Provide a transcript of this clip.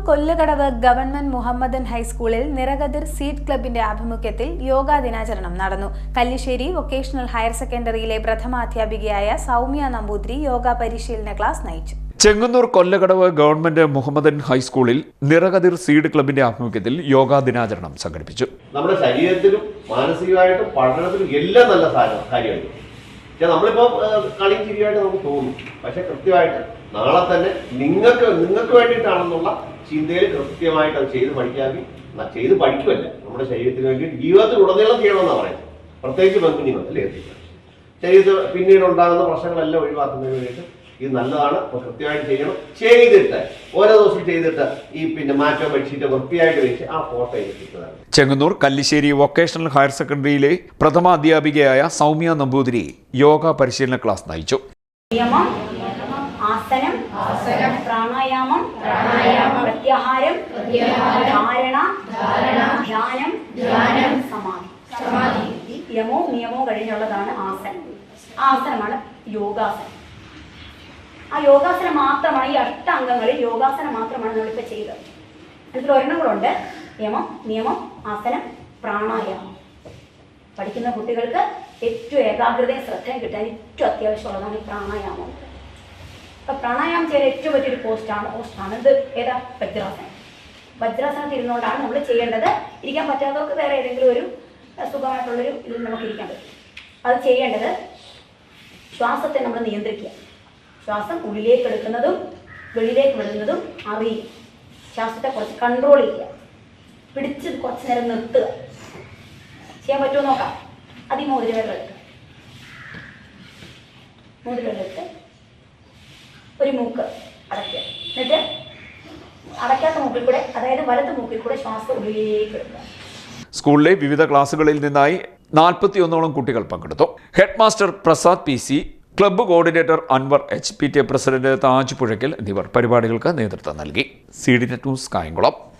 Kollakadavu government Mohammedan ഹൈസ്കൂളിൽ നിറകതിർ seed ക്ലബിന്റെ ആഭിമുഖ്യത്തിൽ യോഗാ ദിനാചരണം നടന്നു. കല്ലിശ്ശേരി വൊക്കേഷണൽ ഹയർ സെക്കൻഡറിയിലെ പ്രഥമാധ്യാപികയായ സൗമ്യ നമ്പൂതിരി യോഗ പരിശീലന ക്ലാസ് നയിച്ചു. ചെങ്ങന്നൂർ കൊല്ലകടവ് ഗവൺമെന്റ് മുഹമ്മദൻ ഹൈസ്കൂളിൽ നിറകതിർ സീഡ് ക്ലബിന്റെ ആഭിമുഖ്യത്തിൽ യോഗാ ദിനാചരണം സംഘടിപ്പിച്ചു. നമ്മുടെ ശരീരത്തിനും മാനസികമായിട്ടും പഠനത്തിനും എല്ലാം നല്ല കാര്യമാണ്. നമ്മളിപ്പോൾ കളിയും ചിരിയായിട്ട് നമുക്ക് തോന്നും, പക്ഷെ കൃത്യമായിട്ട് നാളെ തന്നെ നിങ്ങൾക്ക് വേണ്ടിയിട്ടാണെന്നുള്ള ചിന്തയിൽ കൃത്യമായിട്ട് അത് ചെയ്ത് പഠിക്കുമല്ല, നമ്മുടെ ശരീരത്തിന് വേണ്ടി ജീവിതത്തിലുടനീളം ചെയ്യണമെന്നാണ് പറയുന്നത്. പ്രത്യേകിച്ച് പെൺകുഞ്ഞുങ്ങൾ അല്ലേ, ശരീരത്തിൽ പിന്നീട് ഉണ്ടാകുന്ന പ്രശ്നങ്ങളെല്ലാം ഒഴിവാക്കുന്നതിന് വേണ്ടിയിട്ട് ഇത് നല്ലതാണ്. അപ്പോൾ കൃത്യമായിട്ട് ചെയ്യണം. ചെയ്തിട്ട് ഓരോ ദിവസം ചെയ്തിട്ട് ഈ മാറ്റോ ബെഡ്ഷീറ്റോ വൃത്തിയായിട്ട് വെച്ച് ആ ഫോട്ടോ എടുക്കുന്നതാണ്. ചെങ്ങന്നൂർ കല്ലിശ്ശേരി വൊക്കേഷണൽ ഹയർ സെക്കൻഡറിയിലെ പ്രഥമാധ്യാപികയായ സൗമ്യ നമ്പൂതിരി യോഗ പരിശീലന ക്ലാസ് നയിച്ചു. നിയമം, ആസനം, പ്രാണായാമം, പ്രത്യാഹാരം, ധ്യാനം, സമാധി. നിയമവും കഴിഞ്ഞുള്ളതാണ് ആസനം. ആ ആസനമാണ് യോഗാസനം. ആ യോഗാസനം മാത്രമാണ്, ഈ 8 അംഗങ്ങളിൽ യോഗാസനം മാത്രമാണ് നമ്മളിപ്പോൾ ചെയ്തത്. അതിൽ ഒരെണ്ണം കൂടെ ഉണ്ട്. നിയമം, ആസനം, പ്രാണായാമം. പഠിക്കുന്ന കുട്ടികൾക്ക് ഏറ്റവും ഏകാഗ്രതയും ശ്രദ്ധയും കിട്ടാൻ ഏറ്റവും അത്യാവശ്യമുള്ളതാണ് ഈ പ്രാണായാമം. അപ്പം പ്രാണായാമം ചെയ്യാൻ ഏറ്റവും വലിയൊരു പോസ്റ്റാണ് ഇത്. ഏതാ? വജ്രാസനം. വജ്രാസനത്തിൽ ഇരുന്നുകൊണ്ടാണ് നമ്മൾ ചെയ്യേണ്ടത്. ഇരിക്കാൻ പറ്റാത്തവർക്ക് വേറെ ഏതെങ്കിലും ഒരു സുഖമായിട്ടുള്ളൊരു ഇതിൽ നമുക്ക് ഇരിക്കാൻ പറ്റും. അത് ചെയ്യേണ്ടത് ശ്വാസത്തെ നമ്മൾ നിയന്ത്രിക്കുക. ശ്വാസം ഉള്ളിലേക്ക് എടുക്കുന്നതും വെളിയിലേക്ക് വിടുന്നതും അറിയുക. ശ്വാസത്തെ കുറച്ച് കൺട്രോൾ ചെയ്യുക. പിടിച്ച് കുറച്ച് നേരം നിർത്തുക. ചെയ്യാൻ പറ്റുമോ നോക്കാം. മോതിരവിരലെടുത്ത് ഒരു മൂക്ക് അടയ്ക്കുക. എന്നിട്ട് അടയ്ക്കാത്ത മൂക്കിൽ കൂടെ, അതായത് വലത്ത് മൂക്കിൽ കൂടെ ശ്വാസം ഉള്ളിലേക്ക് എടുക്കുക. സ്കൂളിലെ വിവിധ ക്ലാസുകളിൽ നിന്നായി 41ഓളം കുട്ടികൾ പങ്കെടുത്തു. Head master Prasad PC, club coordinator Anwar H, PTA president Taj Puzhakkal എന്നിവർ പരിപാടികൾക്ക് നേതൃത്വം നൽകി. CDNet news Kayamkulam.